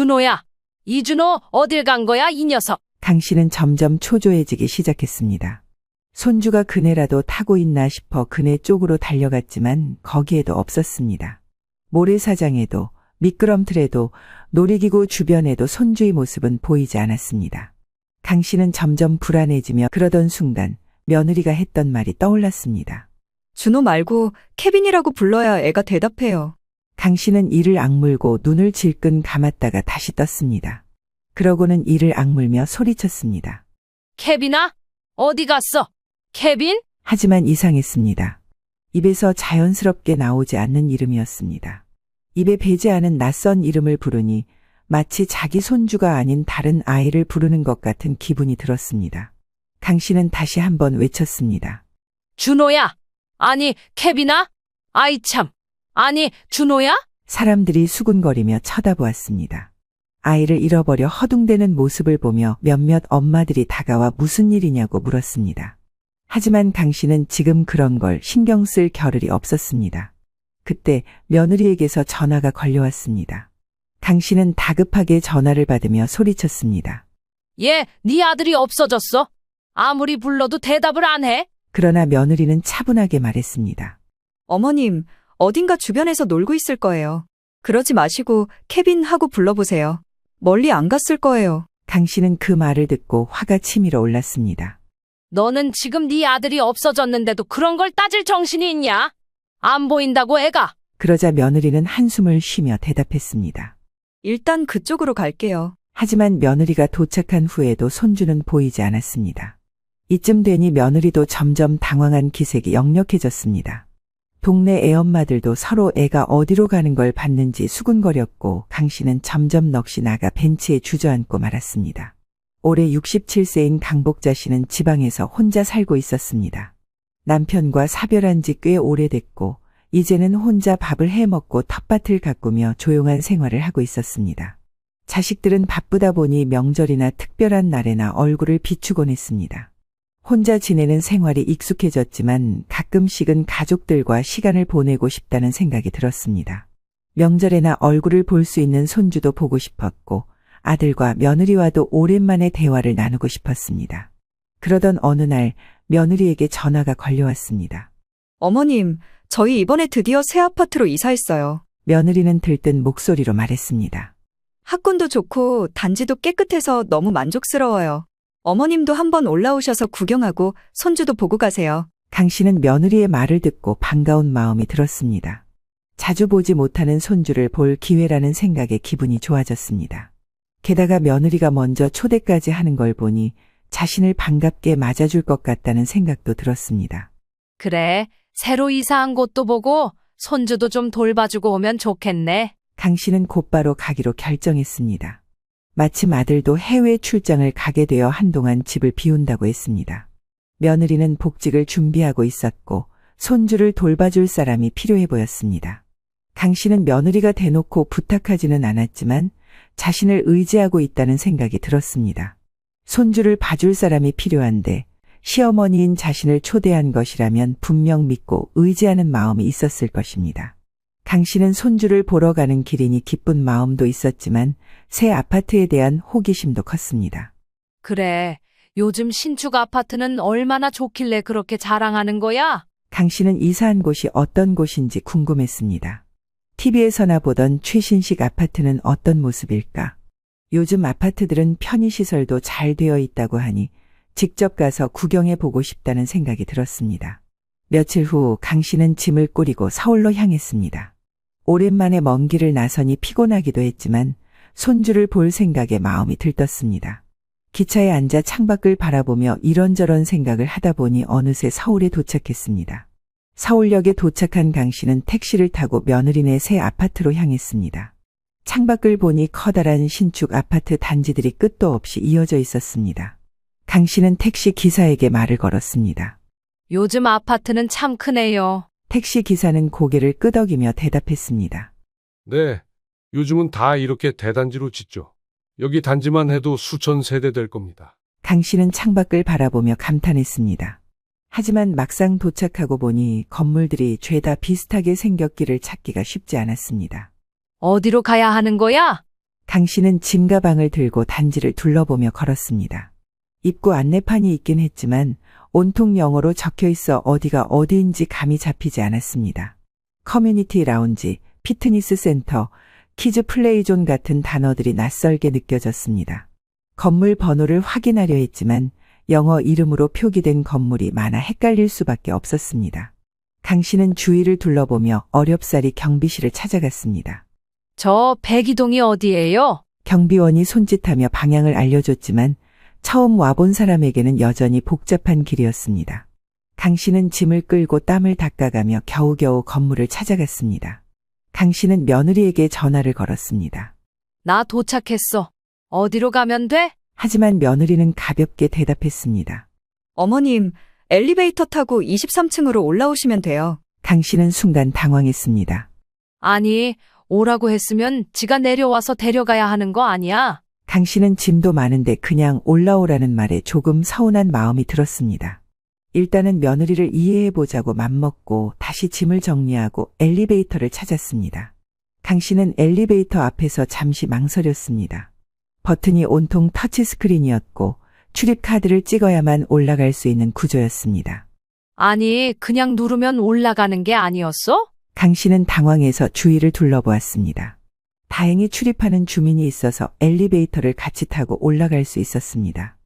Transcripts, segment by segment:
준호야. 이준호 어딜 간 거야, 이 녀석. 강 씨는 점점 초조해지기 시작했습니다. 손주가 그네라도 타고 있나 싶어 그네 쪽으로 달려갔지만 거기에도 없었습니다. 모래사장에도 미끄럼틀에도 놀이기구 주변에도 손주의 모습은 보이지 않았습니다. 강 씨는 점점 불안해지며 그러던 순간 며느리가 했던 말이 떠올랐습니다. 준호 말고 케빈이라고 불러야 애가 대답해요. 강 씨는 이를 악물고 눈을 질끈 감았다가 다시 떴습니다. 그러고는 이를 악물며 소리쳤습니다. 케빈아? 어디 갔어? 케빈? 하지만 이상했습니다. 입에서 자연스럽게 나오지 않는 이름이었습니다. 입에 배지 않은 낯선 이름을 부르니 마치 자기 손주가 아닌 다른 아이를 부르는 것 같은 기분이 들었습니다. 강 씨는 다시 한번 외쳤습니다. 준호야. 아니, 케빈아? 아이 참. 아니, 준호야? 사람들이 수군거리며 쳐다보았습니다. 아이를 잃어버려 허둥대는 모습을 보며 몇몇 엄마들이 다가와 무슨 일이냐고 물었습니다. 하지만 강 씨는 지금 그런 걸 신경 쓸 겨를이 없었습니다. 그때 며느리에게서 전화가 걸려왔습니다. 강 씨는 다급하게 전화를 받으며 소리쳤습니다. 얘, 네 아들이 없어졌어. 아무리 불러도 대답을 안 해. 그러나 며느리는 차분하게 말했습니다. 어머님, 어딘가 주변에서 놀고 있을 거예요. 그러지 마시고 케빈 하고 불러보세요. 멀리 안 갔을 거예요. 강 씨는 그 말을 듣고 화가 치밀어 올랐습니다. 너는 지금 네 아들이 없어졌는데도 그런 걸 따질 정신이 있냐? 안 보인다고 애가. 그러자 며느리는 한숨을 쉬며 대답했습니다. 일단 그쪽으로 갈게요. 하지만 며느리가 도착한 후에도 손주는 보이지 않았습니다. 이쯤 되니 며느리도 점점 당황한 기색이 역력해졌습니다. 동네 애엄마들도 서로 애가 어디로 가는 걸 봤는지 수군거렸고 강 씨는 점점 넋이 나가 벤치에 주저앉고 말았습니다. 올해 67세인 강복자 씨는 지방에서 혼자 살고 있었습니다. 남편과 사별한 지 꽤 오래됐고 이제는 혼자 밥을 해먹고 텃밭을 가꾸며 조용한 생활을 하고 있었습니다. 자식들은 바쁘다 보니 명절이나 특별한 날에나 얼굴을 비추곤 했습니다. 혼자 지내는 생활이 익숙해졌지만 가끔씩은 가족들과 시간을 보내고 싶다는 생각이 들었습니다. 명절에나 얼굴을 볼 수 있는 손주도 보고 싶었고 아들과 며느리와도 오랜만에 대화를 나누고 싶었습니다. 그러던 어느 날 며느리에게 전화가 걸려왔습니다. 어머님, 저희 이번에 드디어 새 아파트로 이사했어요. 며느리는 들뜬 목소리로 말했습니다. 학군도 좋고 단지도 깨끗해서 너무 만족스러워요. 어머님도 한번 올라오셔서 구경하고 손주도 보고 가세요. 강 씨는 며느리의 말을 듣고 반가운 마음이 들었습니다. 자주 보지 못하는 손주를 볼 기회라는 생각에 기분이 좋아졌습니다. 게다가 며느리가 먼저 초대까지 하는 걸 보니 자신을 반갑게 맞아줄 것 같다는 생각도 들었습니다. 그래, 새로 이사한 곳도 보고 손주도 좀 돌봐주고 오면 좋겠네. 강 씨는 곧바로 가기로 결정했습니다. 마침 아들도 해외 출장을 가게 되어 한동안 집을 비운다고 했습니다. 며느리는 복직을 준비하고 있었고 손주를 돌봐줄 사람이 필요해 보였습니다. 강 씨는 며느리가 대놓고 부탁하지는 않았지만 자신을 의지하고 있다는 생각이 들었습니다. 손주를 봐줄 사람이 필요한데 시어머니인 자신을 초대한 것이라면 분명 믿고 의지하는 마음이 있었을 것입니다. 강 씨는 손주를 보러 가는 길이니 기쁜 마음도 있었지만 새 아파트에 대한 호기심도 컸습니다. 그래, 요즘 신축 아파트는 얼마나 좋길래 그렇게 자랑하는 거야? 강 씨는 이사한 곳이 어떤 곳인지 궁금했습니다. TV에서나 보던 최신식 아파트는 어떤 모습일까? 요즘 아파트들은 편의시설도 잘 되어 있다고 하니 직접 가서 구경해 보고 싶다는 생각이 들었습니다. 며칠 후 강 씨는 짐을 꾸리고 서울로 향했습니다. 오랜만에 먼 길을 나서니 피곤하기도 했지만 손주를 볼 생각에 마음이 들떴습니다. 기차에 앉아 창밖을 바라보며 이런저런 생각을 하다 보니 어느새 서울에 도착했습니다. 서울역에 도착한 강 씨는 택시를 타고 며느리네 새 아파트로 향했습니다. 창밖을 보니 커다란 신축 아파트 단지들이 끝도 없이 이어져 있었습니다. 강 씨는 택시 기사에게 말을 걸었습니다. 요즘 아파트는 참 크네요. 택시 기사는 고개를 끄덕이며 대답했습니다. 네, 요즘은 다 이렇게 대단지로 짓죠. 여기 단지만 해도 수천 세대 될 겁니다. 강 씨는 창밖을 바라보며 감탄했습니다. 하지만 막상 도착하고 보니 건물들이 죄다 비슷하게 생겼기를 찾기가 쉽지 않았습니다. 어디로 가야 하는 거야? 강 씨는 짐 가방을 들고 단지를 둘러보며 걸었습니다. 입구 안내판이 있긴 했지만 온통 영어로 적혀 있어 어디가 어디인지 감이 잡히지 않았습니다. 커뮤니티 라운지, 피트니스 센터, 키즈 플레이존 같은 단어들이 낯설게 느껴졌습니다. 건물 번호를 확인하려 했지만 영어 이름으로 표기된 건물이 많아 헷갈릴 수밖에 없었습니다. 강 씨는 주위를 둘러보며 어렵사리 경비실을 찾아갔습니다. 저 백이동이 어디예요? 경비원이 손짓하며 방향을 알려줬지만 처음 와본 사람에게는 여전히 복잡한 길이었습니다. 강 씨는 짐을 끌고 땀을 닦아가며 겨우겨우 건물을 찾아갔습니다. 강 씨는 며느리에게 전화를 걸었습니다. 나 도착했어. 어디로 가면 돼? 하지만 며느리는 가볍게 대답했습니다. 어머님, 엘리베이터 타고 23층으로 올라오시면 돼요. 강 씨는 순간 당황했습니다. 아니, 오라고 했으면 지가 내려와서 데려가야 하는 거 아니야? 강 씨는 짐도 많은데 그냥 올라오라는 말에 조금 서운한 마음이 들었습니다. 일단은 며느리를 이해해보자고 맘먹고 다시 짐을 정리하고 엘리베이터를 찾았습니다. 강 씨는 엘리베이터 앞에서 잠시 망설였습니다. 버튼이 온통 터치스크린이었고 출입카드를 찍어야만 올라갈 수 있는 구조였습니다. 아니, 그냥 누르면 올라가는 게 아니었어? 강 씨는 당황해서 주위를 둘러보았습니다. 다행히 출입하는 주민이 있어서 엘리베이터를 같이 타고 올라갈 수 있었습니다.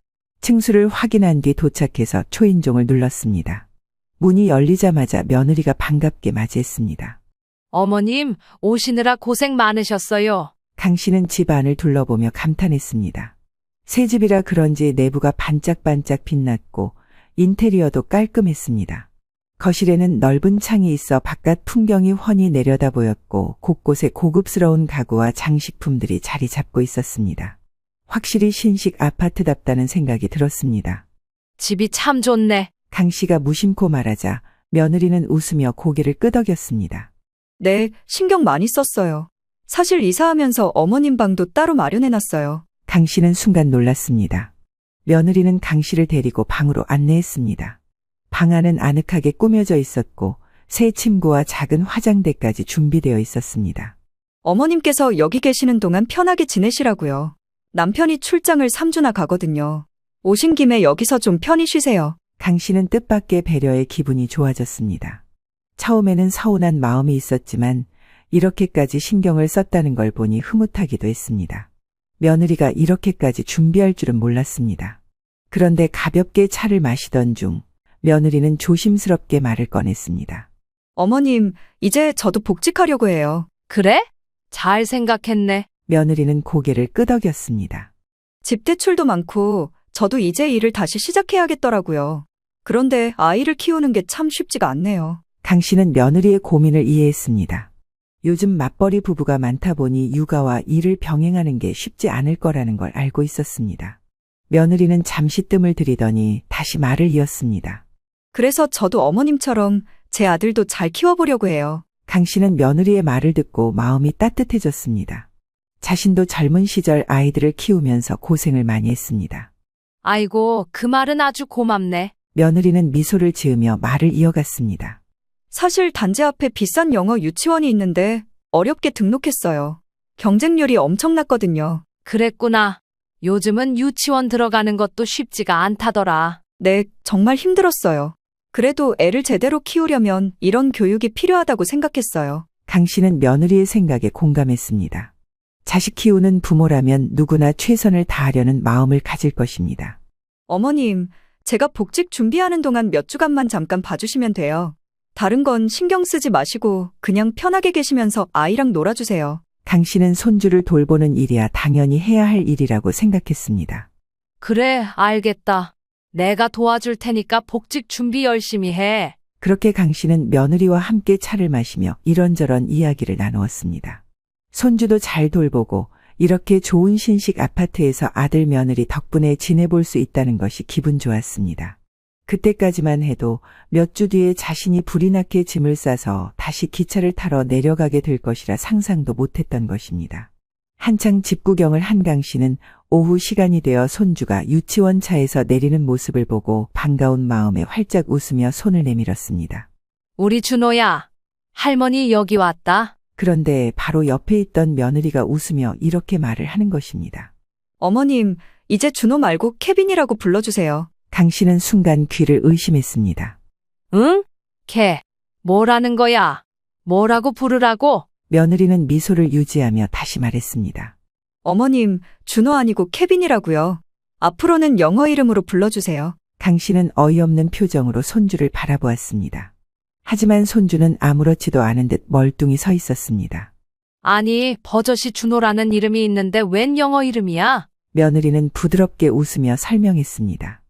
층수를 확인한 뒤 도착해서 초인종을 눌렀습니다. 문이 열리자마자 며느리가 반갑게 맞이했습니다. 어머님, 오시느라 고생 많으셨어요. 강 씨는 집 안을 둘러보며 감탄했습니다. 새 집이라 그런지 내부가 반짝반짝 빛났고 인테리어도 깔끔했습니다. 거실에는 넓은 창이 있어 바깥 풍경이 훤히 내려다 보였고 곳곳에 고급스러운 가구와 장식품들이 자리 잡고 있었습니다. 확실히 신식 아파트답다는 생각이 들었습니다. 집이 참 좋네. 강 씨가 무심코 말하자 며느리는 웃으며 고개를 끄덕였습니다. 네, 신경 많이 썼어요. 사실 이사하면서 어머님 방도 따로 마련해놨어요. 강 씨는 순간 놀랐습니다. 며느리는 강 씨를 데리고 방으로 안내했습니다. 방 안은 아늑하게 꾸며져 있었고 새 침구와 작은 화장대까지 준비되어 있었습니다. 어머님께서 여기 계시는 동안 편하게 지내시라고요. 남편이 출장을 3주나 가거든요. 오신 김에 여기서 좀 편히 쉬세요. 강 씨는 뜻밖의 배려에 기분이 좋아졌습니다. 처음에는 서운한 마음이 있었지만 이렇게까지 신경을 썼다는 걸 보니 흐뭇하기도 했습니다. 며느리가 이렇게까지 준비할 줄은 몰랐습니다. 그런데 가볍게 차를 마시던 중 며느리는 조심스럽게 말을 꺼냈습니다. 어머님, 이제 저도 복직하려고 해요. 그래? 잘 생각했네. 며느리는 고개를 끄덕였습니다. 집 대출도 많고 저도 이제 일을 다시 시작해야겠더라고요. 그런데 아이를 키우는 게 참 쉽지가 않네요. 강 씨는 며느리의 고민을 이해했습니다. 요즘 맞벌이 부부가 많다 보니 육아와 일을 병행하는 게 쉽지 않을 거라는 걸 알고 있었습니다. 며느리는 잠시 뜸을 들이더니 다시 말을 이었습니다. 그래서 저도 어머님처럼 제 아들도 잘 키워보려고 해요. 강 씨는 며느리의 말을 듣고 마음이 따뜻해졌습니다. 자신도 젊은 시절 아이들을 키우면서 고생을 많이 했습니다. 아이고, 그 말은 아주 고맙네. 며느리는 미소를 지으며 말을 이어갔습니다. 사실 단지 앞에 비싼 영어 유치원이 있는데 어렵게 등록했어요. 경쟁률이 엄청났거든요. 그랬구나. 요즘은 유치원 들어가는 것도 쉽지가 않다더라. 네, 정말 힘들었어요. 그래도 애를 제대로 키우려면 이런 교육이 필요하다고 생각했어요. 강 씨는 며느리의 생각에 공감했습니다. 자식 키우는 부모라면 누구나 최선을 다하려는 마음을 가질 것입니다. 어머님, 제가 복직 준비하는 동안 몇 주간만 잠깐 봐주시면 돼요. 다른 건 신경 쓰지 마시고 그냥 편하게 계시면서 아이랑 놀아주세요. 강 씨는 손주를 돌보는 일이야 당연히 해야 할 일이라고 생각했습니다. 그래, 알겠다. 내가 도와줄 테니까 복직 준비 열심히 해. 그렇게 강 씨는 며느리와 함께 차를 마시며 이런저런 이야기를 나누었습니다. 손주도 잘 돌보고 이렇게 좋은 신식 아파트에서 아들 며느리 덕분에 지내볼 수 있다는 것이 기분 좋았습니다. 그때까지만 해도 몇 주 뒤에 자신이 불이 나게 짐을 싸서 다시 기차를 타러 내려가게 될 것이라 상상도 못했던 것입니다. 한창 집 구경을 한 강 씨는 오후 시간이 되어 손주가 유치원 차에서 내리는 모습을 보고 반가운 마음에 활짝 웃으며 손을 내밀었습니다. 우리 준호야, 할머니 여기 왔다. 그런데 바로 옆에 있던 며느리가 웃으며 이렇게 말을 하는 것입니다. 어머님, 이제 준호 말고 케빈이라고 불러주세요. 강 씨는 순간 귀를 의심했습니다. 응? 걔, 뭐라는 거야? 뭐라고 부르라고? 며느리는 미소를 유지하며 다시 말했습니다. 어머님, 준호 아니고 케빈이라고요. 앞으로는 영어 이름으로 불러주세요. 강 씨는 어이없는 표정으로 손주를 바라보았습니다. 하지만 손주는 아무렇지도 않은 듯 멀뚱히 서 있었습니다. 아니, 버젓이 준호라는 이름이 있는데 웬 영어 이름이야? 며느리는 부드럽게 웃으며 설명했습니다.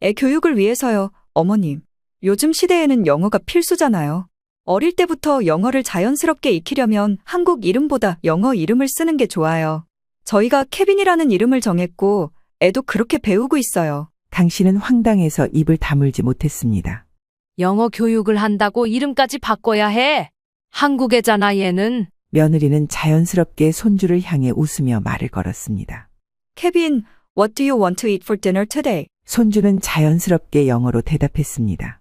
애 교육을 위해서요, 어머님. 요즘 시대에는 영어가 필수잖아요. 어릴 때부터 영어를 자연스럽게 익히려면 한국 이름보다 영어 이름을 쓰는 게 좋아요. 저희가 케빈이라는 이름을 정했고 애도 그렇게 배우고 있어요. 강 씨는 황당해서 입을 다물지 못했습니다. 영어 교육을 한다고 이름까지 바꿔야 해. 한국애잖아, 얘는. 며느리는 자연스럽게 손주를 향해 웃으며 말을 걸었습니다. 케빈, what do you want to eat for dinner today? 손주는 자연스럽게 영어로 대답했습니다.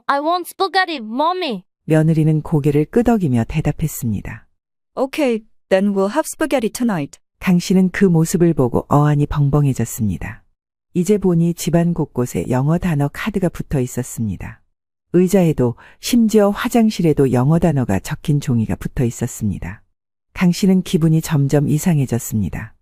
I want spaghetti, mommy. 며느리는 고개를 끄덕이며 대답했습니다. Okay, then we'll have spaghetti tonight. 강 씨는 그 모습을 보고 어안이 벙벙해졌습니다. 이제 보니 집안 곳곳에 영어 단어 카드가 붙어 있었습니다. 의자에도 심지어 화장실에도 영어 단어가 적힌 종이가 붙어 있었습니다. 강 씨는 기분이 점점 이상해졌습니다.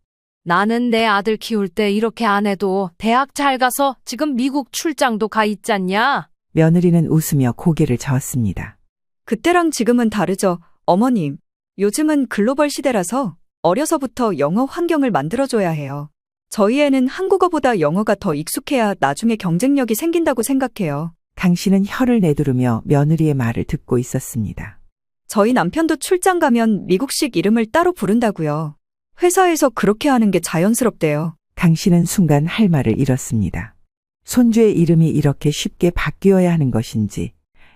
나는 내 아들 키울 때 이렇게 안 해도 대학 잘 가서 지금 미국 출장도 가 있잖냐? 며느리는 웃으며 고개를 저었습니다. 그때랑 지금은 다르죠, 어머님. 요즘은 글로벌 시대라서 어려서부터 영어 환경을 만들어줘야 해요. 저희 애는 한국어보다 영어가 더 익숙해야 나중에 경쟁력이 생긴다고 생각해요. 강 씨는 혀를 내두르며 며느리의 말을 듣고 있었습니다. 저희 남편도 출장 가면 미국식 이름을 따로 부른다고요. 회사에서 그렇게 하는 게 자연스럽대요. 강 씨는 순간 할 말을 잃었습니다. 손주의 이름이 이렇게 쉽게 바뀌어야 하는 것인지,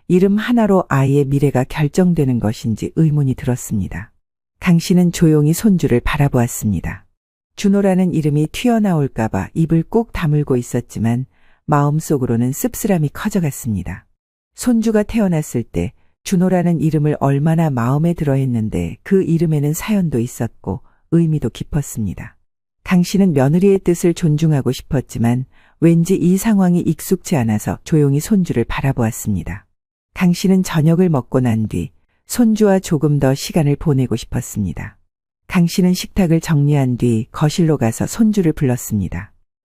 이름 하나로 아이의 미래가 결정되는 것인지 의문이 들었습니다. 강 씨는 조용히 손주를 바라보았습니다. 준호라는 이름이 튀어나올까봐 입을 꾹 다물고 있었지만 마음속으로는 씁쓸함이 커져갔습니다. 손주가 태어났을 때 준호라는 이름을 얼마나 마음에 들어 했는데 그 이름에는 사연도 있었고 의미도 깊었습니다. 강 씨는 며느리의 뜻을 존중하고 싶었지만 왠지 이 상황이 익숙치 않아서 조용히 손주를 바라보았습니다. 강 씨는 저녁을 먹고 난 뒤 손주와 조금 더 시간을 보내고 싶었습니다. 강 씨는 식탁을 정리한 뒤 거실로 가서 손주를 불렀습니다.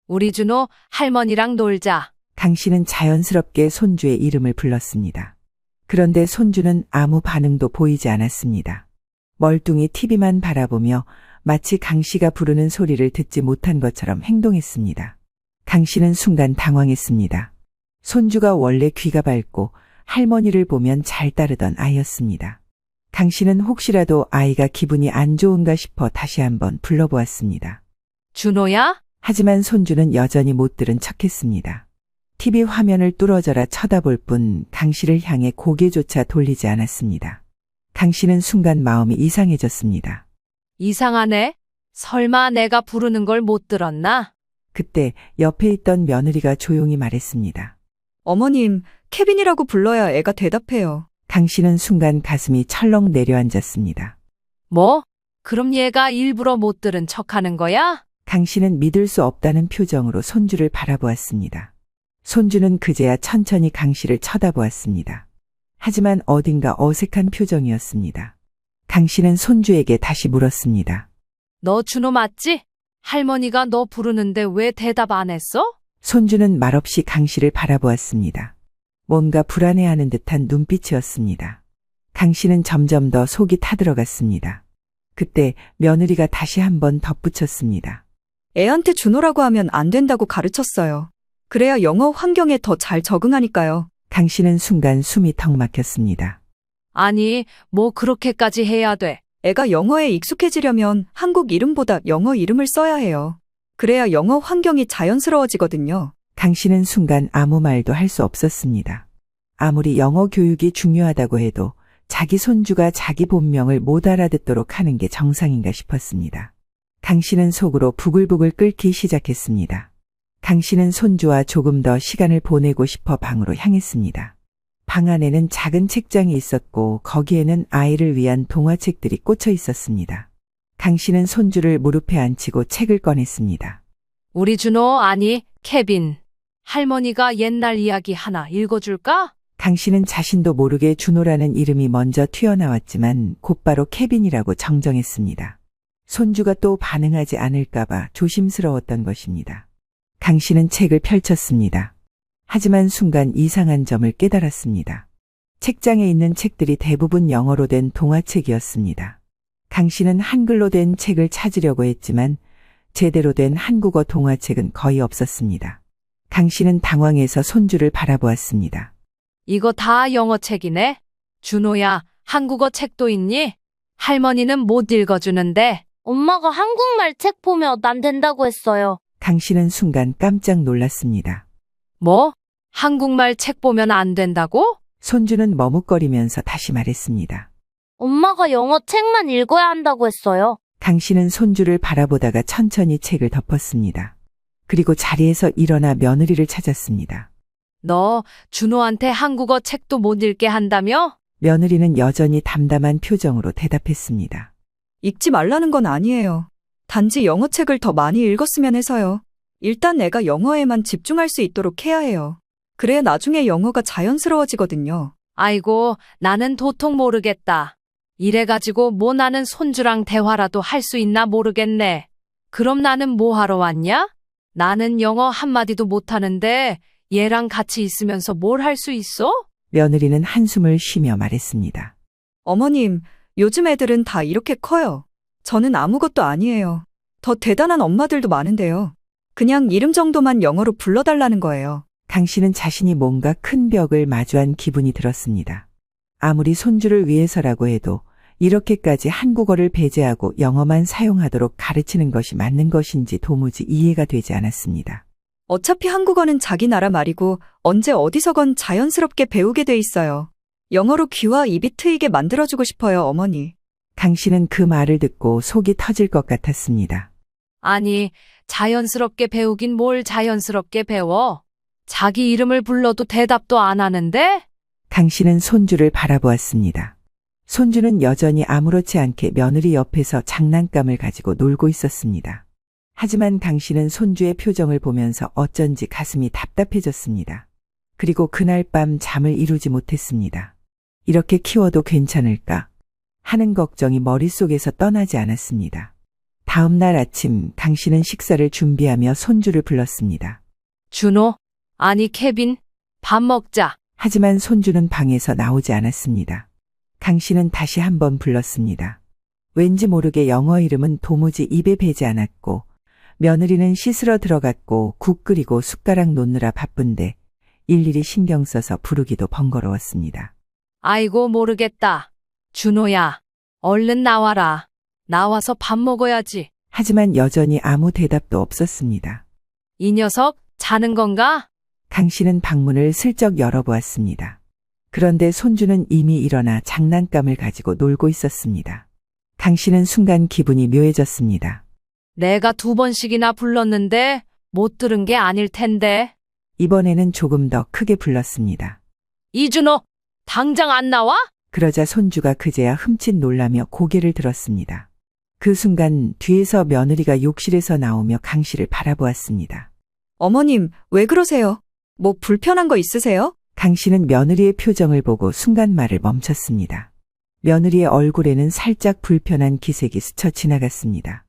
우리 준호, 할머니랑 놀자. 강 씨는 자연스럽게 손주의 이름을 불렀습니다. 그런데 손주는 아무 반응도 보이지 않았습니다. 멀뚱히 TV만 바라보며 마치 강 씨가 부르는 소리를 듣지 못한 것처럼 행동했습니다. 강 씨는 순간 당황했습니다. 손주가 원래 귀가 밝고 할머니를 보면 잘 따르던 아이였습니다. 강 씨는 혹시라도 아이가 기분이 안 좋은가 싶어 다시 한번 불러보았습니다. 준호야? 하지만 손주는 여전히 못 들은 척했습니다. TV 화면을 뚫어져라 쳐다볼 뿐 강 씨를 향해 고개조차 돌리지 않았습니다. 강 씨는 순간 마음이 이상해졌습니다. 이상하네. 설마 내가 부르는 걸 못 들었나? 그때 옆에 있던 며느리가 조용히 말했습니다. 어머님, 케빈이라고 불러야 애가 대답해요. 강 씨는 순간 가슴이 철렁 내려앉았습니다. 뭐? 그럼 얘가 일부러 못 들은 척하는 거야? 강 씨는 믿을 수 없다는 표정으로 손주를 바라보았습니다. 손주는 그제야 천천히 강 씨를 쳐다보았습니다. 하지만 어딘가 어색한 표정이었습니다. 강 씨는 손주에게 다시 물었습니다. 너 준호 맞지? 할머니가 너 부르는데 왜 대답 안 했어? 손주는 말없이 강 씨를 바라보았습니다. 뭔가 불안해하는 듯한 눈빛이었습니다. 강 씨는 점점 더 속이 타들어갔습니다. 그때 며느리가 다시 한번 덧붙였습니다. 애한테 준호라고 하면 안 된다고 가르쳤어요. 그래야 영어 환경에 더 잘 적응하니까요. 강 씨는 순간 숨이 턱 막혔습니다. 아니, 뭐 그렇게까지 해야 돼. 애가 영어에 익숙해지려면 한국 이름보다 영어 이름을 써야 해요. 그래야 영어 환경이 자연스러워지거든요. 강 씨는 순간 아무 말도 할 수 없었습니다. 아무리 영어 교육이 중요하다고 해도 자기 손주가 자기 본명을 못 알아듣도록 하는 게 정상인가 싶었습니다. 강 씨는 속으로 부글부글 끓기 시작했습니다. 강 씨는 손주와 조금 더 시간을 보내고 싶어 방으로 향했습니다. 방 안에는 작은 책장이 있었고 거기에는 아이를 위한 동화책들이 꽂혀 있었습니다. 강 씨는 손주를 무릎에 앉히고 책을 꺼냈습니다. 우리 준호, 아니, 케빈. 할머니가 옛날 이야기 하나 읽어줄까? 강 씨는 자신도 모르게 준호라는 이름이 먼저 튀어나왔지만 곧바로 케빈이라고 정정했습니다. 손주가 또 반응하지 않을까봐 조심스러웠던 것입니다. 강 씨는 책을 펼쳤습니다. 하지만 순간 이상한 점을 깨달았습니다. 책장에 있는 책들이 대부분 영어로 된 동화책이었습니다. 강 씨는 한글로 된 책을 찾으려고 했지만 제대로 된 한국어 동화책은 거의 없었습니다. 강 씨는 당황해서 손주를 바라보았습니다. 이거 다 영어 책이네? 준호야, 한국어 책도 있니? 할머니는 못 읽어주는데. 엄마가 한국말 책 보면 안 된다고 했어요. 강 씨는 순간 깜짝 놀랐습니다. 뭐? 한국말 책 보면 안 된다고? 손주는 머뭇거리면서 다시 말했습니다. 엄마가 영어 책만 읽어야 한다고 했어요. 강 씨는 손주를 바라보다가 천천히 책을 덮었습니다. 그리고 자리에서 일어나 며느리를 찾았습니다. 너 준호한테 한국어 책도 못 읽게 한다며? 며느리는 여전히 담담한 표정으로 대답했습니다. 읽지 말라는 건 아니에요. 단지 영어 책을 더 많이 읽었으면 해서요. 일단 애가 영어에만 집중할 수 있도록 해야 해요. 그래야 나중에 영어가 자연스러워지거든요. 아이고, 나는 도통 모르겠다. 이래가지고 뭐 나는 손주랑 대화라도 할 수 있나 모르겠네. 그럼 나는 뭐 하러 왔냐? 나는 영어 한마디도 못하는데 얘랑 같이 있으면서 뭘 할 수 있어? 며느리는 한숨을 쉬며 말했습니다. 어머님, 요즘 애들은 다 이렇게 커요. 저는 아무것도 아니에요. 더 대단한 엄마들도 많은데요. 그냥 이름 정도만 영어로 불러달라는 거예요. 강 씨는 자신이 뭔가 큰 벽을 마주한 기분이 들었습니다. 아무리 손주를 위해서라고 해도 이렇게까지 한국어를 배제하고 영어만 사용하도록 가르치는 것이 맞는 것인지 도무지 이해가 되지 않았습니다. 어차피 한국어는 자기 나라 말이고 언제 어디서건 자연스럽게 배우게 돼 있어요. 영어로 귀와 입이 트이게 만들어주고 싶어요, 어머니. 강 씨는 그 말을 듣고 속이 터질 것 같았습니다. 아니, 자연스럽게 배우긴 뭘 자연스럽게 배워? 자기 이름을 불러도 대답도 안 하는데? 강 씨는 손주를 바라보았습니다. 손주는 여전히 아무렇지 않게 며느리 옆에서 장난감을 가지고 놀고 있었습니다. 하지만 강 씨는 손주의 표정을 보면서 어쩐지 가슴이 답답해졌습니다. 그리고 그날 밤 잠을 이루지 못했습니다. 이렇게 키워도 괜찮을까 하는 걱정이 머릿속에서 떠나지 않았습니다. 다음 날 아침 강 씨는 식사를 준비하며 손주를 불렀습니다. 준호, 아니 케빈, 밥 먹자. 하지만 손주는 방에서 나오지 않았습니다. 강 씨는 다시 한번 불렀습니다. 왠지 모르게 영어 이름은 도무지 입에 배지 않았고 며느리는 씻으러 들어갔고 국 끓이고 숟가락 놓느라 바쁜데 일일이 신경 써서 부르기도 번거로웠습니다. 아이고 모르겠다. 준호야, 얼른 나와라. 나와서 밥 먹어야지. 하지만 여전히 아무 대답도 없었습니다. 이 녀석 자는 건가? 강 씨는 방문을 슬쩍 열어보았습니다. 그런데 손주는 이미 일어나 장난감을 가지고 놀고 있었습니다. 강 씨는 순간 기분이 묘해졌습니다. 내가 2번씩이나 불렀는데 못 들은 게 아닐 텐데. 이번에는 조금 더 크게 불렀습니다. 이준호, 당장 안 나와? 그러자 손주가 그제야 흠칫 놀라며 고개를 들었습니다. 그 순간 뒤에서 며느리가 욕실에서 나오며 강 씨를 바라보았습니다. 어머님, 왜 그러세요? 뭐 불편한 거 있으세요? 강 씨는 며느리의 표정을 보고 순간 말을 멈췄습니다. 며느리의 얼굴에는 살짝 불편한 기색이 스쳐 지나갔습니다.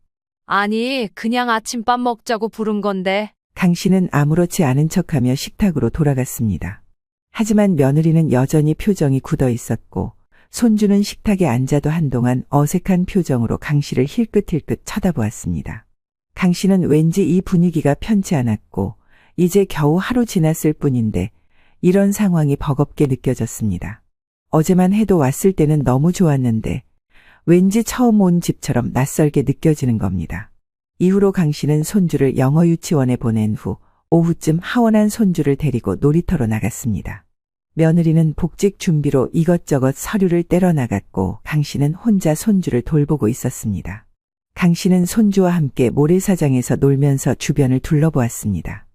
아니, 그냥 아침밥 먹자고 부른 건데. 강 씨는 아무렇지 않은 척하며 식탁으로 돌아갔습니다. 하지만 며느리는 여전히 표정이 굳어 있었고 손주는 식탁에 앉아도 한동안 어색한 표정으로 강 씨를 힐끗힐끗 쳐다보았습니다. 강 씨는 왠지 이 분위기가 편치 않았고 이제 겨우 하루 지났을 뿐인데 이런 상황이 버겁게 느껴졌습니다. 어제만 해도 왔을 때는 너무 좋았는데 왠지 처음 온 집처럼 낯설게 느껴지는 겁니다. 이후로 강 씨는 손주를 영어 유치원에 보낸 후 오후쯤 하원한 손주를 데리고 놀이터로 나갔습니다. 며느리는 복직 준비로 이것저것 서류를 떼러 나갔고 강 씨는 혼자 손주를 돌보고 있었습니다. 강 씨는 손주와 함께 모래사장에서 놀면서 주변을 둘러보았습니다.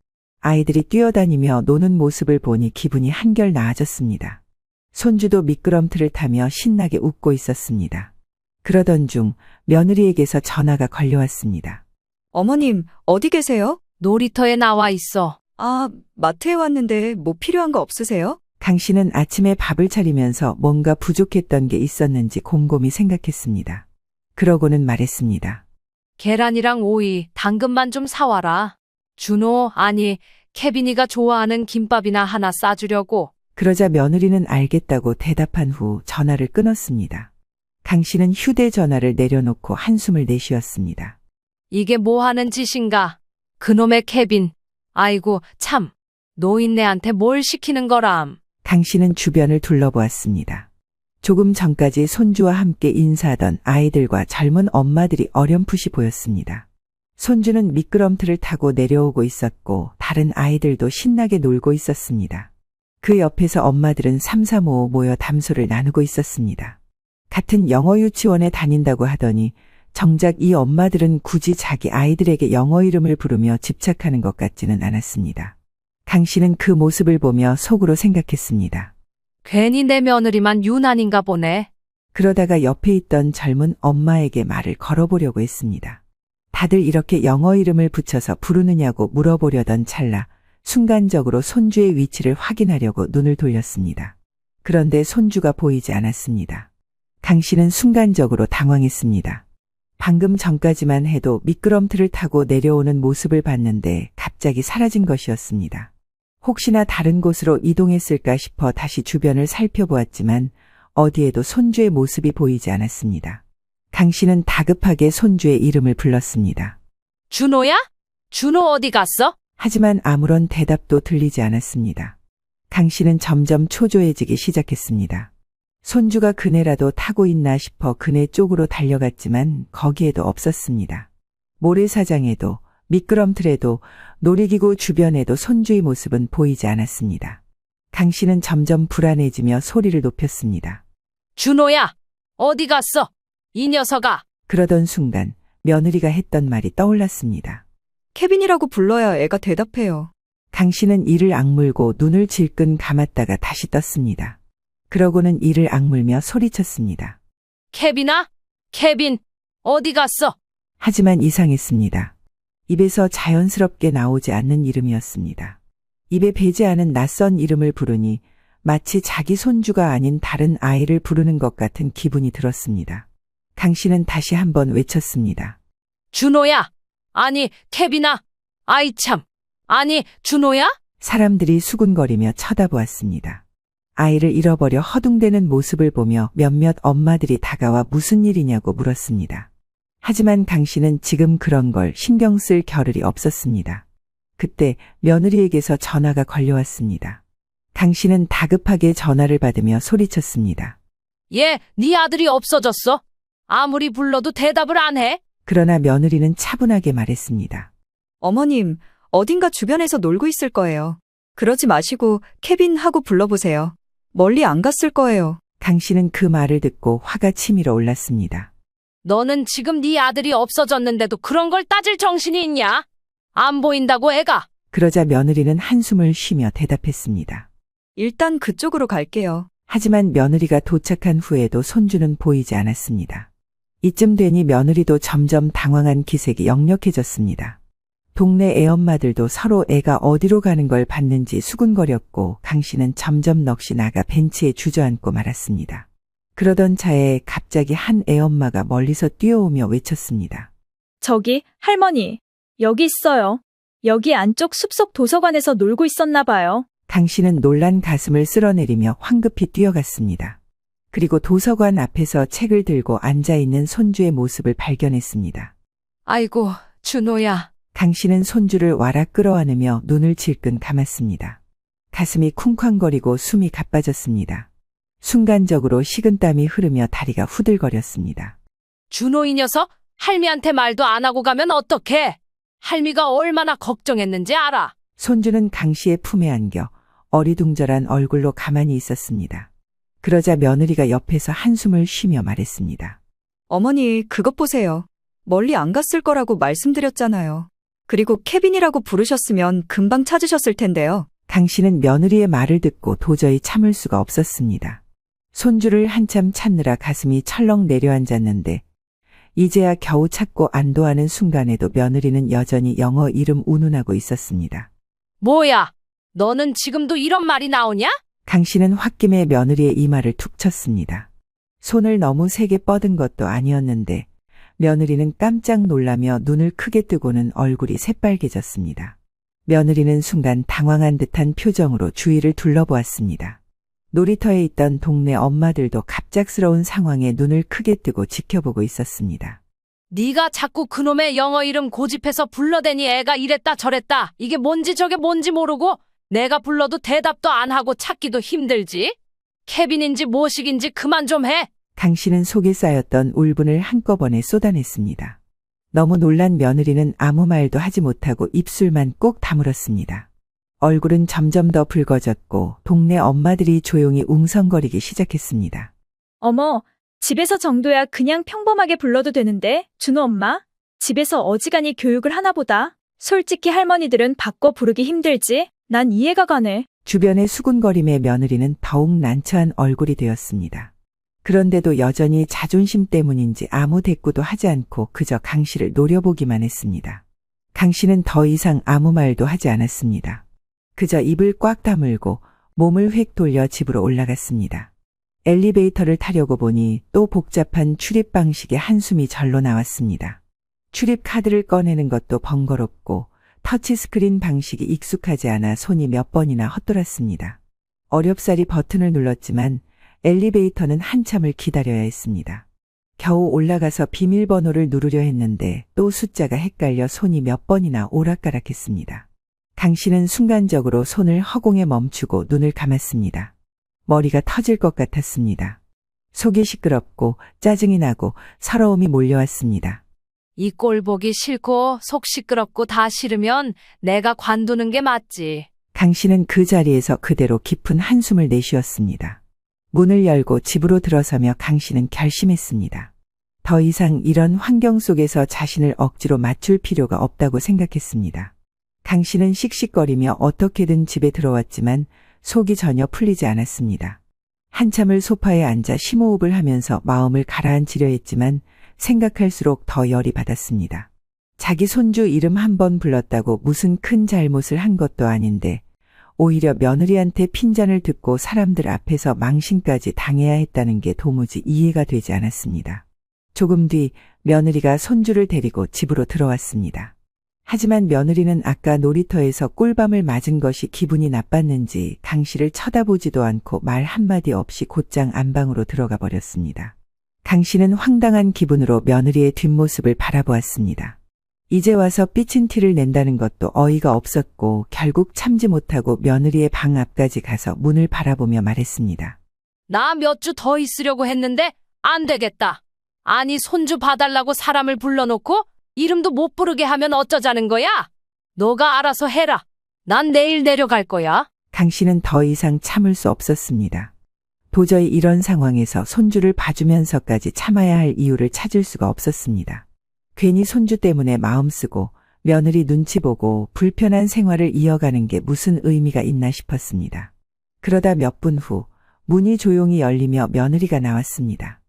아이들이 뛰어다니며 노는 모습을 보니 기분이 한결 나아졌습니다. 손주도 미끄럼틀을 타며 신나게 웃고 있었습니다. 그러던 중 며느리에게서 전화가 걸려왔습니다. 어머님, 어디 계세요? 놀이터에 나와 있어. 아, 마트에 왔는데 뭐 필요한 거 없으세요? 강 씨는 아침에 밥을 차리면서 뭔가 부족했던 게 있었는지 곰곰이 생각했습니다. 그러고는 말했습니다. 계란이랑 오이, 당근만 좀 사와라. 준호, 아니, 케빈이가 좋아하는 김밥이나 하나 싸주려고. 그러자 며느리는 알겠다고 대답한 후 전화를 끊었습니다. 강 씨는 휴대전화를 내려놓고 한숨을 내쉬었습니다. 이게 뭐 하는 짓인가? 그놈의 케빈. 아이고, 참. 노인네한테 뭘 시키는 거람. 강 씨는 주변을 둘러보았습니다. 조금 전까지 손주와 함께 인사하던 아이들과 젊은 엄마들이 어렴풋이 보였습니다. 손주는 미끄럼틀을 타고 내려오고 있었고 다른 아이들도 신나게 놀고 있었습니다. 그 옆에서 엄마들은 삼삼오오 모여 담소를 나누고 있었습니다. 같은 영어 유치원에 다닌다고 하더니 정작 이 엄마들은 굳이 자기 아이들에게 영어 이름을 부르며 집착하는 것 같지는 않았습니다. 강 씨는 그 모습을 보며 속으로 생각했습니다. 괜히 내 며느리만 유난인가 보네. 그러다가 옆에 있던 젊은 엄마에게 말을 걸어보려고 했습니다. 다들 이렇게 영어 이름을 붙여서 부르느냐고 물어보려던 찰나 순간적으로 손주의 위치를 확인하려고 눈을 돌렸습니다. 그런데 손주가 보이지 않았습니다. 강 씨는 순간적으로 당황했습니다. 방금 전까지만 해도 미끄럼틀을 타고 내려오는 모습을 봤는데 갑자기 사라진 것이었습니다. 혹시나 다른 곳으로 이동했을까 싶어 다시 주변을 살펴보았지만 어디에도 손주의 모습이 보이지 않았습니다. 강 씨는 다급하게 손주의 이름을 불렀습니다. 준호야? 준호 어디 갔어? 하지만 아무런 대답도 들리지 않았습니다. 강 씨는 점점 초조해지기 시작했습니다. 손주가 그네라도 타고 있나 싶어 그네 쪽으로 달려갔지만 거기에도 없었습니다. 모래사장에도 미끄럼틀에도 놀이기구 주변에도 손주의 모습은 보이지 않았습니다. 강 씨는 점점 불안해지며 소리를 높였습니다. 준호야, 어디 갔어? 이 녀석아. 그러던 순간 며느리가 했던 말이 떠올랐습니다. 케빈이라고 불러야 애가 대답해요. 강 씨는 이를 악물고 눈을 질끈 감았다가 다시 떴습니다. 그러고는 이를 악물며 소리쳤습니다. 케빈아? 케빈, 어디 갔어? 하지만 이상했습니다. 입에서 자연스럽게 나오지 않는 이름이었습니다. 입에 배지 않은 낯선 이름을 부르니 마치 자기 손주가 아닌 다른 아이를 부르는 것 같은 기분이 들었습니다. 강 씨는 다시 한번 외쳤습니다. 준호야? 아니, 케빈아. 아이 참. 아니, 준호야? 사람들이 수군거리며 쳐다보았습니다. 아이를 잃어버려 허둥대는 모습을 보며 몇몇 엄마들이 다가와 무슨 일이냐고 물었습니다. 하지만 강 씨는 지금 그런 걸 신경 쓸 겨를이 없었습니다. 그때 며느리에게서 전화가 걸려왔습니다. 강 씨는 다급하게 전화를 받으며 소리쳤습니다. 얘, 네 아들이 없어졌어. 아무리 불러도 대답을 안 해. 그러나 며느리는 차분하게 말했습니다. 어머님, 어딘가 주변에서 놀고 있을 거예요. 그러지 마시고 케빈 하고 불러보세요. 멀리 안 갔을 거예요. 강 씨는 그 말을 듣고 화가 치밀어 올랐습니다. 너는 지금 네 아들이 없어졌는데도 그런 걸 따질 정신이 있냐? 안 보인다고 애가. 그러자 며느리는 한숨을 쉬며 대답했습니다. 일단 그쪽으로 갈게요. 하지만 며느리가 도착한 후에도 손주는 보이지 않았습니다. 이쯤 되니 며느리도 점점 당황한 기색이 역력해졌습니다. 동네 애엄마들도 서로 애가 어디로 가는 걸 봤는지 수군거렸고 강 씨는 점점 넋이 나가 벤치에 주저앉고 말았습니다. 그러던 차에 갑자기 한 애엄마가 멀리서 뛰어오며 외쳤습니다. 저기, 할머니. 여기 있어요. 여기 안쪽 숲속 도서관에서 놀고 있었나 봐요. 강 씨는 놀란 가슴을 쓸어내리며 황급히 뛰어갔습니다. 그리고 도서관 앞에서 책을 들고 앉아있는 손주의 모습을 발견했습니다. 아이고, 준호야. 강 씨는 손주를 와락 끌어안으며 눈을 질끈 감았습니다. 가슴이 쿵쾅거리고 숨이 가빠졌습니다. 순간적으로 식은땀이 흐르며 다리가 후들거렸습니다. 준호 이 녀석? 할미한테 말도 안 하고 가면 어떡해? 할미가 얼마나 걱정했는지 알아. 손주는 강 씨의 품에 안겨 어리둥절한 얼굴로 가만히 있었습니다. 그러자 며느리가 옆에서 한숨을 쉬며 말했습니다. 어머니, 그것 보세요. 멀리 안 갔을 거라고 말씀드렸잖아요. 그리고 케빈이라고 부르셨으면 금방 찾으셨을 텐데요. 강 씨는 며느리의 말을 듣고 도저히 참을 수가 없었습니다. 손주를 한참 찾느라 가슴이 철렁 내려앉았는데 이제야 겨우 찾고 안도하는 순간에도 며느리는 여전히 영어 이름 운운하고 있었습니다. 뭐야? 너는 지금도 이런 말이 나오냐? 강 씨는 홧김에 며느리의 이마를 툭 쳤습니다. 손을 너무 세게 뻗은 것도 아니었는데 며느리는 깜짝 놀라며 눈을 크게 뜨고는 얼굴이 새빨개졌습니다. 며느리는 순간 당황한 듯한 표정으로 주위를 둘러보았습니다. 놀이터에 있던 동네 엄마들도 갑작스러운 상황에 눈을 크게 뜨고 지켜보고 있었습니다. 네가 자꾸 그놈의 영어 이름 고집해서 불러대니 애가 이랬다 저랬다. 이게 뭔지 저게 뭔지 모르고 내가 불러도 대답도 안 하고 찾기도 힘들지. 케빈인지 뭐식인지 그만 좀 해. 강 씨는 속에 쌓였던 울분을 한꺼번에 쏟아냈습니다. 너무 놀란 며느리는 아무 말도 하지 못하고 입술만 꼭 다물었습니다. 얼굴은 점점 더 붉어졌고 동네 엄마들이 조용히 웅성거리기 시작했습니다. 어머, 집에서 정도야 그냥 평범하게 불러도 되는데, 준호 엄마? 집에서 어지간히 교육을 하나 보다. 솔직히 할머니들은 바꿔 부르기 힘들지? 난 이해가 가네. 주변의 수군거림에 며느리는 더욱 난처한 얼굴이 되었습니다. 그런데도 여전히 자존심 때문인지 아무 대꾸도 하지 않고 그저 강 씨를 노려보기만 했습니다. 강 씨는 더 이상 아무 말도 하지 않았습니다. 그저 입을 꽉 다물고 몸을 획 돌려 집으로 올라갔습니다. 엘리베이터를 타려고 보니 또 복잡한 출입 방식에 한숨이 절로 나왔습니다. 출입 카드를 꺼내는 것도 번거롭고 터치스크린 방식이 익숙하지 않아 손이 몇 번이나 헛돌았습니다. 어렵사리 버튼을 눌렀지만 엘리베이터는 한참을 기다려야 했습니다. 겨우 올라가서 비밀번호를 누르려 했는데 또 숫자가 헷갈려 손이 몇 번이나 오락가락했습니다. 강 씨는 순간적으로 손을 허공에 멈추고 눈을 감았습니다. 머리가 터질 것 같았습니다. 속이 시끄럽고 짜증이 나고 서러움이 몰려왔습니다. 이 꼴 보기 싫고 속 시끄럽고 다 싫으면 내가 관두는 게 맞지. 강 씨는 그 자리에서 그대로 깊은 한숨을 내쉬었습니다. 문을 열고 집으로 들어서며 강 씨는 결심했습니다. 더 이상 이런 환경 속에서 자신을 억지로 맞출 필요가 없다고 생각했습니다. 강 씨는 씩씩거리며 어떻게든 집에 들어왔지만 속이 전혀 풀리지 않았습니다. 한참을 소파에 앉아 심호흡을 하면서 마음을 가라앉히려 했지만 생각할수록 더 열이 받았습니다. 자기 손주 이름 한 번 불렀다고 무슨 큰 잘못을 한 것도 아닌데 오히려 며느리한테 핀잔을 듣고 사람들 앞에서 망신까지 당해야 했다는 게 도무지 이해가 되지 않았습니다. 조금 뒤 며느리가 손주를 데리고 집으로 들어왔습니다. 하지만 며느리는 아까 놀이터에서 꿀밤을 맞은 것이 기분이 나빴는지 강 씨를 쳐다보지도 않고 말 한마디 없이 곧장 안방으로 들어가 버렸습니다. 강 씨는 황당한 기분으로 며느리의 뒷모습을 바라보았습니다. 이제 와서 삐친 티를 낸다는 것도 어이가 없었고 결국 참지 못하고 며느리의 방 앞까지 가서 문을 바라보며 말했습니다. 나 몇 주 더 있으려고 했는데 안 되겠다. 아니 손주 봐달라고 사람을 불러놓고 이름도 못 부르게 하면 어쩌자는 거야? 너가 알아서 해라. 난 내일 내려갈 거야. 강 씨는 더 이상 참을 수 없었습니다. 도저히 이런 상황에서 손주를 봐주면서까지 참아야 할 이유를 찾을 수가 없었습니다. 괜히 손주 때문에 마음 쓰고 며느리 눈치 보고 불편한 생활을 이어가는 게 무슨 의미가 있나 싶었습니다. 그러다 몇 분 후 문이 조용히 열리며 며느리가 나왔습니다.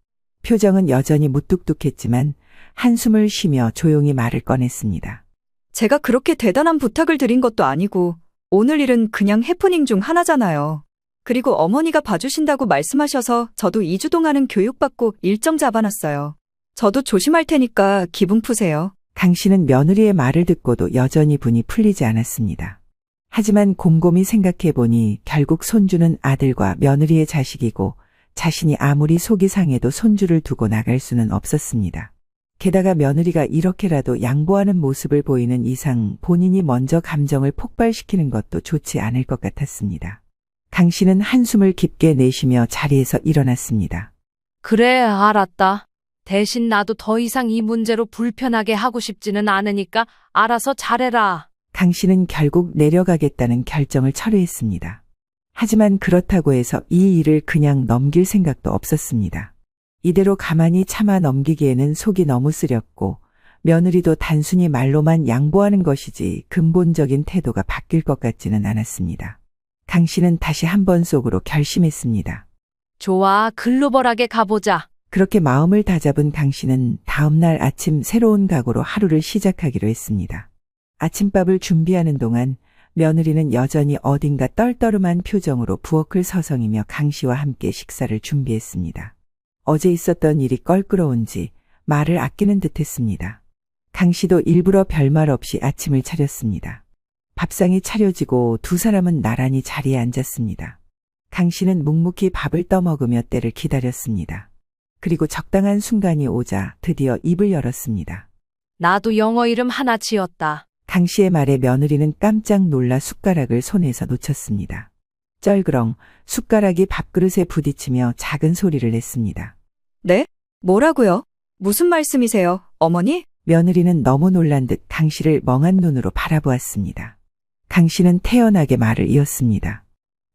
표정은 여전히 무뚝뚝했지만 한숨을 쉬며 조용히 말을 꺼냈습니다. 제가 그렇게 대단한 부탁을 드린 것도 아니고 오늘 일은 그냥 해프닝 중 하나잖아요. 그리고 어머니가 봐주신다고 말씀하셔서 저도 2주 동안은 교육받고 일정 잡아놨어요. 저도 조심할 테니까 기분 푸세요. 강 씨는 며느리의 말을 듣고도 여전히 분이 풀리지 않았습니다. 하지만 곰곰이 생각해보니 결국 손주는 아들과 며느리의 자식이고 자신이 아무리 속이 상해도 손주를 두고 나갈 수는 없었습니다. 게다가 며느리가 이렇게라도 양보하는 모습을 보이는 이상 본인이 먼저 감정을 폭발시키는 것도 좋지 않을 것 같았습니다. 강 씨는 한숨을 깊게 내쉬며 자리에서 일어났습니다. 그래, 알았다. 대신 나도 더 이상 이 문제로 불편하게 하고 싶지는 않으니까 알아서 잘해라. 강 씨는 결국 내려가겠다는 결정을 철회했습니다. 하지만 그렇다고 해서 이 일을 그냥 넘길 생각도 없었습니다. 이대로 가만히 참아 넘기기에는 속이 너무 쓰렸고 며느리도 단순히 말로만 양보하는 것이지 근본적인 태도가 바뀔 것 같지는 않았습니다. 강 씨는 다시 한 번 속으로 결심했습니다. 좋아, 글로벌하게 가보자. 그렇게 마음을 다잡은 강씨는 다음날 아침 새로운 각오로 하루를 시작하기로 했습니다. 아침밥을 준비하는 동안 며느리는 여전히 어딘가 떨떠름한 표정으로 부엌을 서성이며 강씨와 함께 식사를 준비했습니다. 어제 있었던 일이 껄끄러운지 말을 아끼는 듯했습니다. 강씨도 일부러 별말 없이 아침을 차렸습니다. 밥상이 차려지고 두 사람은 나란히 자리에 앉았습니다. 강씨는 묵묵히 밥을 떠먹으며 때를 기다렸습니다. 그리고 적당한 순간이 오자 드디어 입을 열었습니다. 나도 영어 이름 하나 지었다. 강씨의 말에 며느리는 깜짝 놀라 숟가락을 손에서 놓쳤습니다. 쩔그렁 숟가락이 밥그릇에 부딪히며 작은 소리를 냈습니다. 네? 뭐라고요? 무슨 말씀이세요, 어머니? 며느리는 너무 놀란 듯 강씨를 멍한 눈으로 바라보았습니다. 강씨는 태연하게 말을 이었습니다.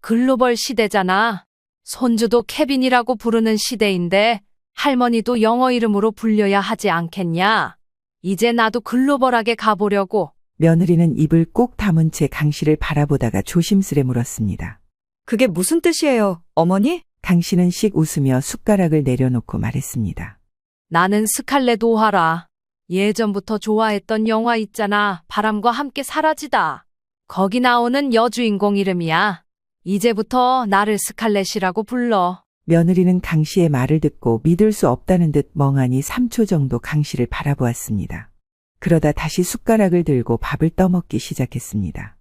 글로벌 시대잖아. 손주도 케빈이라고 부르는 시대인데 할머니도 영어 이름으로 불려야 하지 않겠냐? 이제 나도 글로벌하게 가보려고. 며느리는 입을 꼭 다문 채 강씨를 바라보다가 조심스레 물었습니다. 그게 무슨 뜻이에요, 어머니? 강씨는 씩 웃으며 숟가락을 내려놓고 말했습니다. 나는 스칼렛 오하라. 예전부터 좋아했던 영화 있잖아. 바람과 함께 사라지다. 거기 나오는 여주인공 이름이야. 이제부터 나를 스칼렛이라고 불러. 며느리는 강씨의 말을 듣고 믿을 수 없다는 듯 멍하니 3초 정도 강씨를 바라보았습니다. 그러다 다시 숟가락을 들고 밥을 떠먹기 시작했습니다.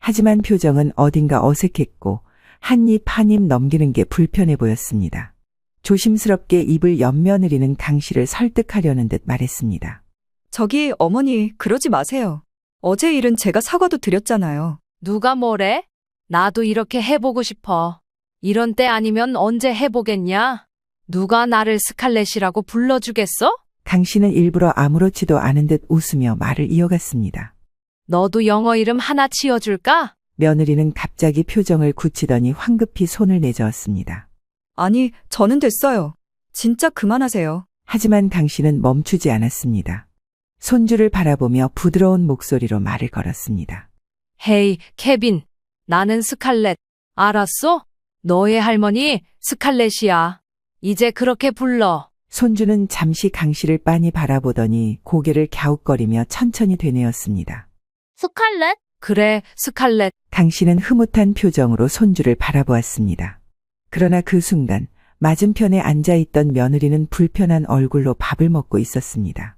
하지만 표정은 어딘가 어색했고 한 입 한 입 넘기는 게 불편해 보였습니다. 조심스럽게 입을 연 며느리는 강씨를 설득하려는 듯 말했습니다. 저기 어머니, 그러지 마세요. 어제 일은 제가 사과도 드렸잖아요. 누가 뭐래? 나도 이렇게 해보고 싶어. 이런 때 아니면 언제 해보겠냐? 누가 나를 스칼렛이라고 불러주겠어? 강씨는 일부러 아무렇지도 않은 듯 웃으며 말을 이어갔습니다. 너도 영어 이름 하나 지어줄까? 며느리는 갑자기 표정을 굳히더니 황급히 손을 내저었습니다. 아니, 저는 됐어요. 진짜 그만하세요. 하지만 강씨는 멈추지 않았습니다. 손주를 바라보며 부드러운 목소리로 말을 걸었습니다. 헤이, 케빈. 나는 스칼렛. 알았어? 너의 할머니 스칼렛이야. 이제 그렇게 불러. 손주는 잠시 강씨를 빤히 바라보더니 고개를 갸웃거리며 천천히 되뇌었습니다. 스칼렛? 그래, 스칼렛. 강씨는 흐뭇한 표정으로 손주를 바라보았습니다. 그러나 그 순간 맞은편에 앉아있던 며느리는 불편한 얼굴로 밥을 먹고 있었습니다.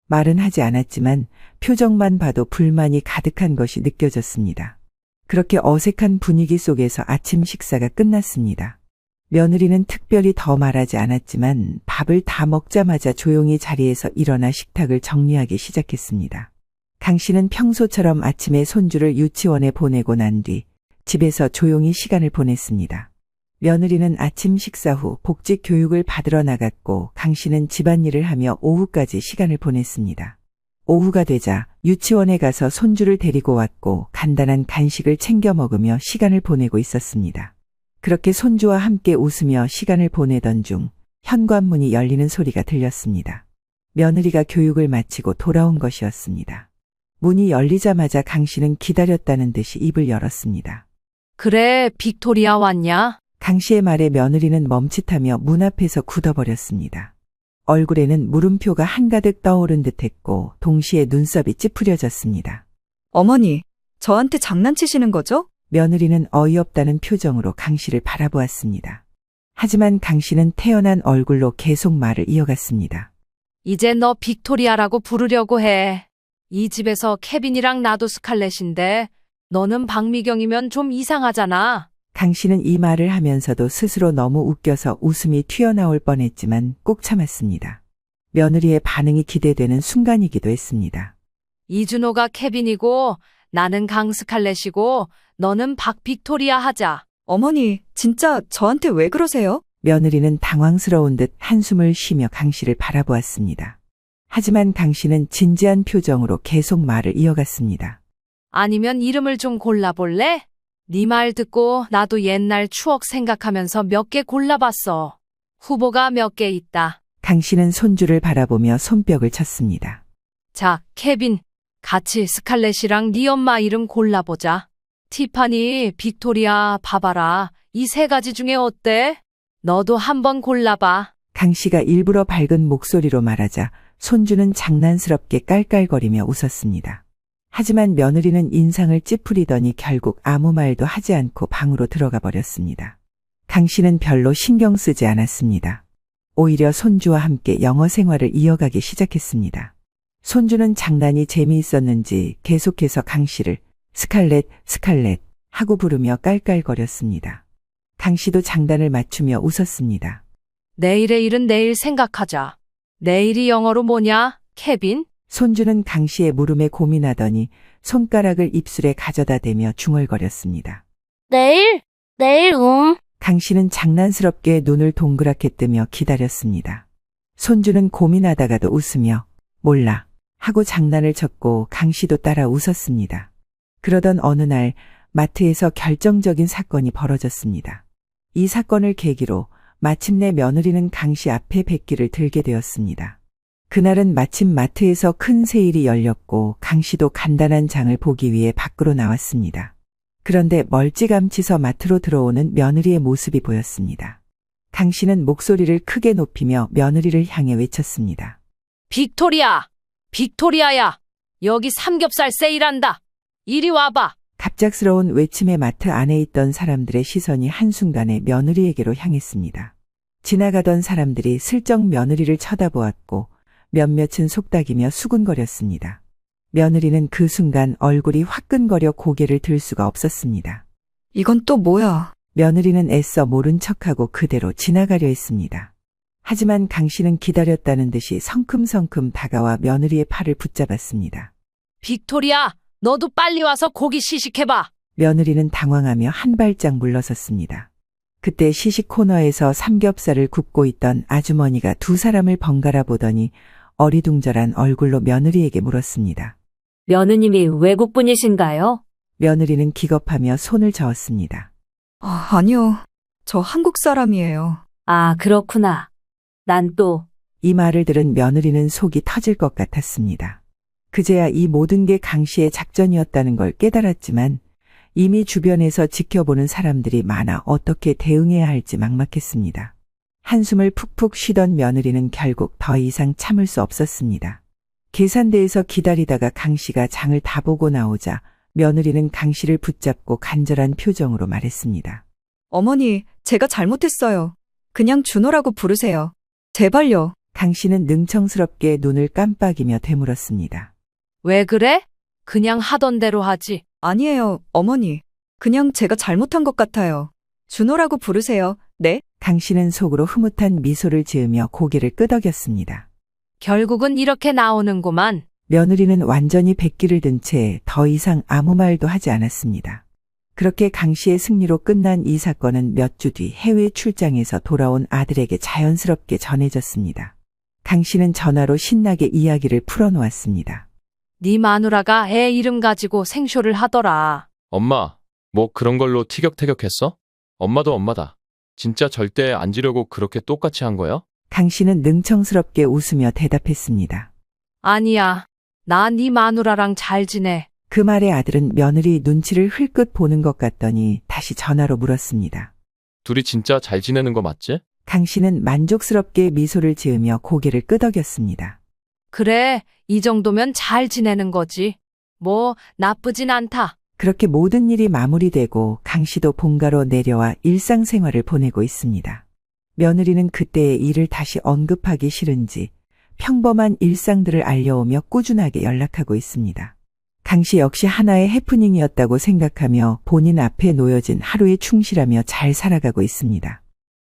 말은 하지 않았지만 표정만 봐도 불만이 가득한 것이 느껴졌습니다. 그렇게 어색한 분위기 속에서 아침 식사가 끝났습니다. 며느리는 특별히 더 말하지 않았지만 밥을 다 먹자마자 조용히 자리에서 일어나 식탁을 정리하기 시작했습니다. 강씨는 평소처럼 아침에 손주를 유치원에 보내고 난 뒤 집에서 조용히 시간을 보냈습니다. 며느리는 아침 식사 후 복직 교육을 받으러 나갔고 강씨는 집안일을 하며 오후까지 시간을 보냈습니다. 오후가 되자 유치원에 가서 손주를 데리고 왔고 간단한 간식을 챙겨 먹으며 시간을 보내고 있었습니다. 그렇게 손주와 함께 웃으며 시간을 보내던 중 현관문이 열리는 소리가 들렸습니다. 며느리가 교육을 마치고 돌아온 것이었습니다. 문이 열리자마자 강씨는 기다렸다는 듯이 입을 열었습니다. 그래, 빅토리아 왔냐? 강씨의 말에 며느리는 멈칫하며 문 앞에서 굳어버렸습니다. 얼굴에는 물음표가 한가득 떠오른 듯했고 동시에 눈썹이 찌푸려졌습니다. 어머니, 저한테 장난치시는 거죠? 며느리는 어이없다는 표정으로 강씨를 바라보았습니다. 하지만 강씨는 태연한 얼굴로 계속 말을 이어갔습니다. 이제 너 빅토리아라고 부르려고 해. 이 집에서 케빈이랑 나도 스칼렛인데 너는 박미경이면 좀 이상하잖아. 강씨는 이 말을 하면서도 스스로 너무 웃겨서 웃음이 튀어나올 뻔했지만 꾹 참았습니다. 며느리의 반응이 기대되는 순간이기도 했습니다. 이준호가 케빈이고 나는 강스칼렛이고 너는 박빅토리아 하자. 어머니, 진짜 저한테 왜 그러세요? 며느리는 당황스러운 듯 한숨을 쉬며 강씨를 바라보았습니다. 하지만 강씨는 진지한 표정으로 계속 말을 이어갔습니다. 아니면 이름을 좀 골라볼래? 네 말 듣고 나도 옛날 추억 생각하면서 몇 개 골라봤어. 후보가 몇 개 있다. 강씨는 손주를 바라보며 손뼉을 쳤습니다. 자, 케빈. 같이 스칼렛이랑 네 엄마 이름 골라보자. 티파니, 빅토리아, 바바라. 이 세 가지 중에 어때? 너도 한번 골라봐. 강 씨가 일부러 밝은 목소리로 말하자 손주는 장난스럽게 깔깔거리며 웃었습니다. 하지만 며느리는 인상을 찌푸리더니 결국 아무 말도 하지 않고 방으로 들어가 버렸습니다. 강 씨는 별로 신경 쓰지 않았습니다. 오히려 손주와 함께 영어 생활을 이어가기 시작했습니다. 손주는 장난이 재미있었는지 계속해서 강 씨를 스칼렛, 스칼렛 하고 부르며 깔깔거렸습니다. 강 씨도 장단을 맞추며 웃었습니다. 내일의 일은 내일 생각하자. 내일이 영어로 뭐냐, 케빈? 손주는 강 씨의 물음에 고민하더니 손가락을 입술에 가져다 대며 중얼거렸습니다. 내일? 강 씨는 장난스럽게 눈을 동그랗게 뜨며 기다렸습니다. 손주는 고민하다가도 웃으며 몰라 하고 장난을 쳤고 강 씨도 따라 웃었습니다. 그러던 어느 날 마트에서 결정적인 사건이 벌어졌습니다. 이 사건을 계기로 마침내 며느리는 강 씨 앞에 백기를 들게 되었습니다. 그날은 마침 마트에서 큰 세일이 열렸고 강 씨도 간단한 장을 보기 위해 밖으로 나왔습니다. 그런데 멀찌감치서 마트로 들어오는 며느리의 모습이 보였습니다. 강 씨는 목소리를 크게 높이며 며느리를 향해 외쳤습니다. 빅토리야! 빅토리야야! 여기 삼겹살 세일한다! 이리 와봐! 갑작스러운 외침에 마트 안에 있던 사람들의 시선이 한순간에 며느리에게로 향했습니다. 지나가던 사람들이 슬쩍 며느리를 쳐다보았고 몇몇은 속닥이며 수군거렸습니다. 며느리는 그 순간 얼굴이 화끈거려 고개를 들 수가 없었습니다. 이건 또 뭐야? 며느리는 애써 모른 척하고 그대로 지나가려 했습니다. 하지만 강 씨는 기다렸다는 듯이 성큼성큼 다가와 며느리의 팔을 붙잡았습니다. 빅토리야! 너도 빨리 와서 고기 시식해봐! 며느리는 당황하며 한 발짝 물러섰습니다. 그때 시식 코너에서 삼겹살을 굽고 있던 아주머니가 두 사람을 번갈아 보더니 어리둥절한 얼굴로 며느리에게 물었습니다. 며느님이 외국분이신가요? 며느리는 기겁하며 손을 저었습니다. 아니요. 저 한국 사람이에요. 아, 그렇구나. 난 또, 이 말을 들은 며느리는 속이 터질 것 같았습니다. 그제야 이 모든 게 강 씨의 작전이었다는 걸 깨달았지만 이미 주변에서 지켜보는 사람들이 많아 어떻게 대응해야 할지 막막했습니다. 한숨을 푹푹 쉬던 며느리는 결국 더 이상 참을 수 없었습니다. 계산대에서 기다리다가 강 씨가 장을 다 보고 나오자 며느리는 강 씨를 붙잡고 간절한 표정으로 말했습니다. 어머니, 제가 잘못했어요. 그냥 준호라고 부르세요. 제발요. 강 씨는 능청스럽게 눈을 깜빡이며 되물었습니다. 왜 그래? 그냥 하던 대로 하지. 아니에요, 어머니. 그냥 제가 잘못한 것 같아요. 준호라고 부르세요. 네? 강 씨는 속으로 흐뭇한 미소를 지으며 고개를 끄덕였습니다. 결국은 이렇게 나오는구만. 며느리는 완전히 백기를 든 채 더 이상 아무 말도 하지 않았습니다. 그렇게 강 씨의 승리로 끝난 이 사건은 몇 주 뒤 해외 출장에서 돌아온 아들에게 자연스럽게 전해졌습니다. 강 씨는 전화로 신나게 이야기를 풀어놓았습니다. 네 마누라가 애 이름 가지고 생쇼를 하더라. 엄마, 뭐 그런 걸로 티격태격했어? 엄마도 엄마다. 진짜 절대 안 지려고 그렇게 똑같이 한 거야? 강 씨는 능청스럽게 웃으며 대답했습니다. 아니야. 나 네 마누라랑 잘 지내. 그 말에 아들은 며느리 눈치를 흘끗 보는 것 같더니 다시 전화로 물었습니다. 둘이 진짜 잘 지내는 거 맞지? 강 씨는 만족스럽게 미소를 지으며 고개를 끄덕였습니다. 그래, 이 정도면 잘 지내는 거지. 뭐, 나쁘진 않다. 그렇게 모든 일이 마무리되고 강 씨도 본가로 내려와 일상생활을 보내고 있습니다. 며느리는 그때의 일을 다시 언급하기 싫은지 평범한 일상들을 알려오며 꾸준하게 연락하고 있습니다. 강 씨 역시 하나의 해프닝이었다고 생각하며 본인 앞에 놓여진 하루에 충실하며 잘 살아가고 있습니다.